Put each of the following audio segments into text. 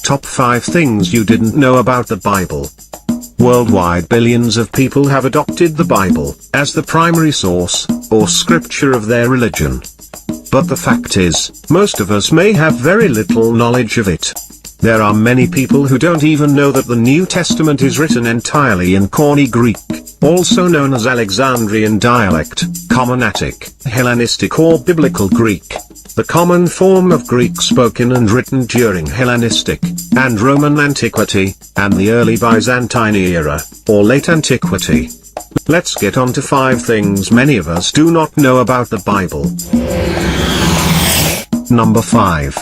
Top 5 Things You Didn't Know About the Bible. Worldwide, billions of people have adopted the Bible as the primary source, or scripture of their religion. But the fact is, most of us may have very little knowledge of it. There are many people who don't even know that the New Testament is written entirely in Koine Greek, also known as Alexandrian dialect, Common Attic, Hellenistic or Biblical Greek, the common form of Greek spoken and written during Hellenistic and Roman antiquity, and the early Byzantine era, or late antiquity. Let's get on to 5 things many of us do not know about the Bible. Number 5.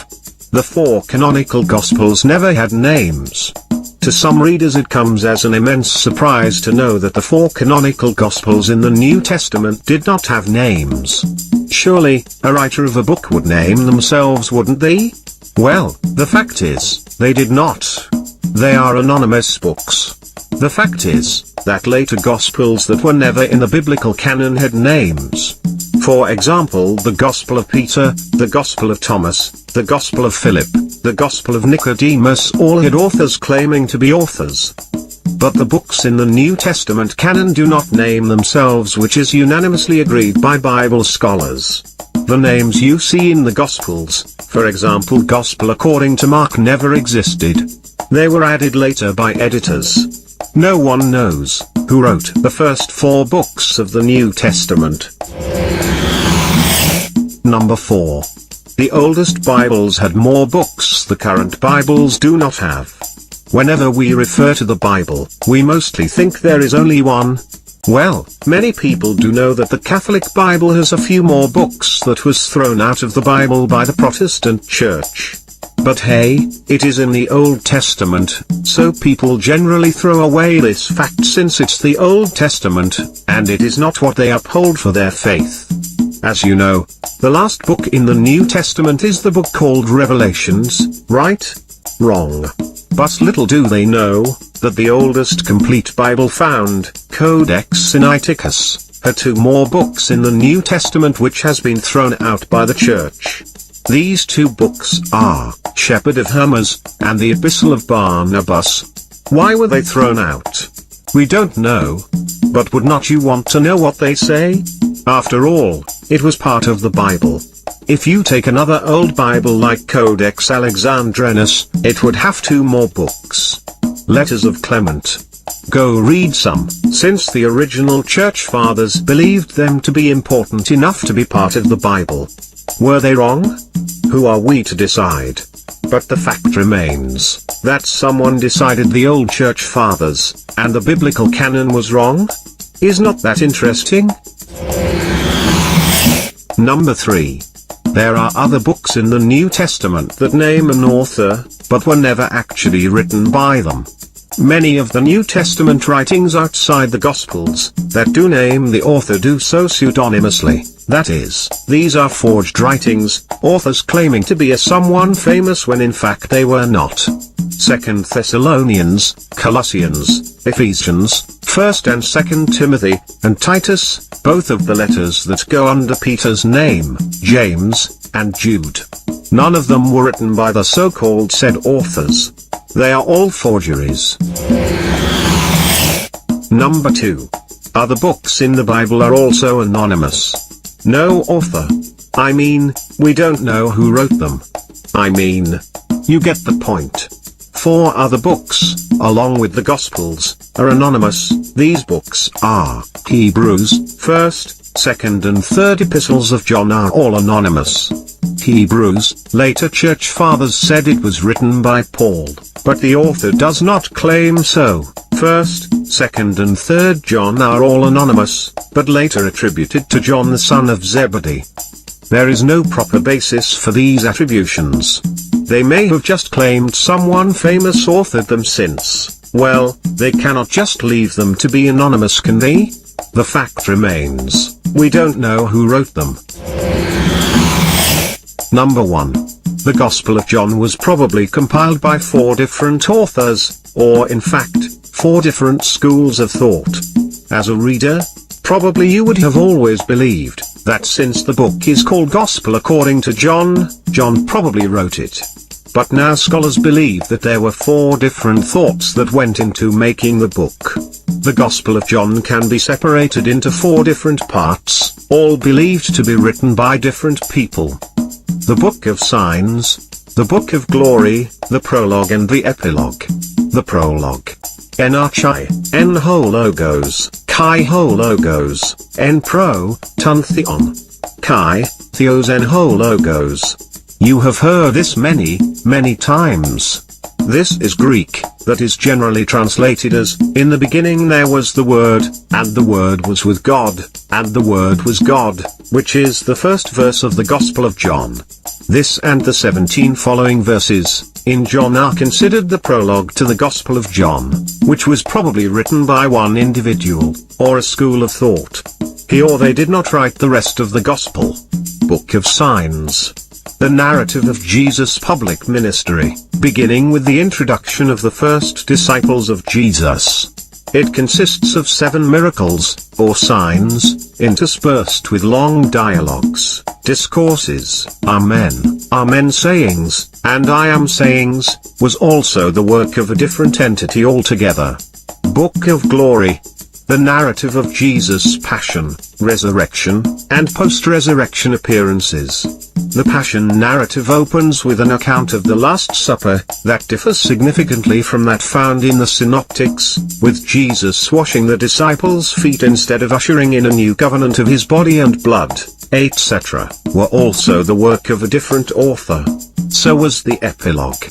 The 4 canonical Gospels never had names. To some readers it comes as an immense surprise to know that the 4 canonical Gospels in the New Testament did not have names. Surely, a writer of a book would name themselves, wouldn't they? Well, the fact is, they did not. They are anonymous books. The fact is, that later Gospels that were never in the biblical canon had names. For example, the Gospel of Peter, the Gospel of Thomas, the Gospel of Philip, the Gospel of Nicodemus all had authors claiming to be authors. But the books in the New Testament canon do not name themselves, which is unanimously agreed by Bible scholars. The names you see in the Gospels, for example Gospel according to Mark, never existed. They were added later by editors. No one knows who wrote the first 4 books of the New Testament. Number 4. The oldest Bibles had more books the current Bibles do not have. Whenever we refer to the Bible, we mostly think there is only one. Well, many people do know that the Catholic Bible has a few more books that was thrown out of the Bible by the Protestant Church. But hey, it is in the Old Testament, so people generally throw away this fact since it's the Old Testament, and it is not what they uphold for their faith. As you know, the last book in the New Testament is the book called Revelations, right? Wrong. But little do they know, that the oldest complete Bible found, Codex Sinaiticus, had 2 more books in the New Testament which has been thrown out by the Church. These 2 books are, Shepherd of Hermas, and the Epistle of Barnabas. Why were they thrown out? We don't know. But would not you want to know what they say? After all, it was part of the Bible. If you take another old Bible like Codex Alexandrinus, it would have 2 more books. Letters of Clement. Go read some, since the original Church Fathers believed them to be important enough to be part of the Bible. Were they wrong? Who are we to decide? But the fact remains, that someone decided the old Church Fathers, and the biblical canon was wrong? Is not that interesting? Number 3. There are other books in the New Testament that name an author, but were never actually written by them. Many of the New Testament writings outside the Gospels, that do name the author, do so pseudonymously. That is, these are forged writings, authors claiming to be someone famous when in fact they were not. 2 Thessalonians, Colossians, Ephesians, 1st and 2nd Timothy, and Titus, both of the letters that go under Peter's name, James, and Jude. None of them were written by the so-called said authors. They are all forgeries. Number 2. Other books in the Bible are also anonymous. No author. I mean, we don't know who wrote them. I mean, you get the point. 4 other books, along with the Gospels, are anonymous. These books are Hebrews, 1st, 2nd and 3rd epistles of John are all anonymous. Hebrews, later Church Fathers said it was written by Paul, but the author does not claim so. 1st, 2nd and 3rd John are all anonymous, but later attributed to John the son of Zebedee. There is no proper basis for these attributions. They may have just claimed someone famous authored them since, well, they cannot just leave them to be anonymous, can they? The fact remains, we don't know who wrote them. Number 1. The Gospel of John was probably compiled by 4 different authors, or in fact, 4 different schools of thought. As a reader, probably you would have always believed that since the book is called Gospel according to John, John probably wrote it. But now scholars believe that there were 4 different thoughts that went into making the book. The Gospel of John can be separated into 4 different parts, all believed to be written by different people. The Book of Signs, the Book of Glory, the Prologue and the Epilogue. The Prologue. En archai, en ho logos, kai ho logos, en pro, ton theon. Kai, theos en ho logos. You have heard this many, many times. This is Greek, that is generally translated as, in the beginning there was the Word, and the Word was with God, and the Word was God, which is the first verse of the Gospel of John. This and the 17 following verses, in John are considered the prologue to the Gospel of John, which was probably written by one individual, or a school of thought. He or they did not write the rest of the Gospel. Book of Signs. The narrative of Jesus' public ministry, beginning with the introduction of the first disciples of Jesus. It consists of 7 miracles, or signs, interspersed with long dialogues, discourses, Amen sayings, and I am sayings, was also the work of a different entity altogether. Book of Glory. The narrative of Jesus' passion, resurrection, and post-resurrection appearances. The Passion narrative opens with an account of the Last Supper, that differs significantly from that found in the Synoptics, with Jesus washing the disciples' feet instead of ushering in a new covenant of his body and blood, etc., were also the work of a different author. So was the Epilogue.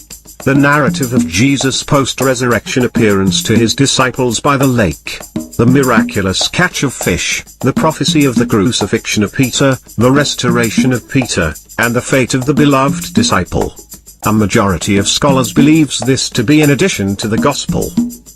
The narrative of Jesus' post-resurrection appearance to his disciples by the lake. The miraculous catch of fish, the prophecy of the crucifixion of Peter, the restoration of Peter, and the fate of the beloved disciple. A majority of scholars believes this to be in addition to the Gospel.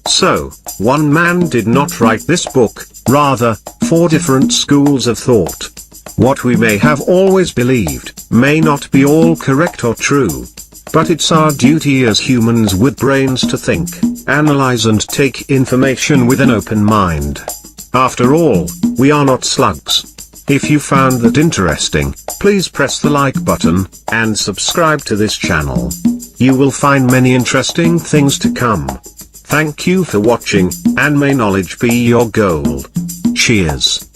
So, one man did not write this book, rather, 4 different schools of thought. What we may have always believed, may not be all correct or true. But it's our duty as humans with brains to think, analyze and take information with an open mind. After all, we are not slugs. If you found that interesting, please press the like button, and subscribe to this channel. You will find many interesting things to come. Thank you for watching, and may knowledge be your goal. Cheers.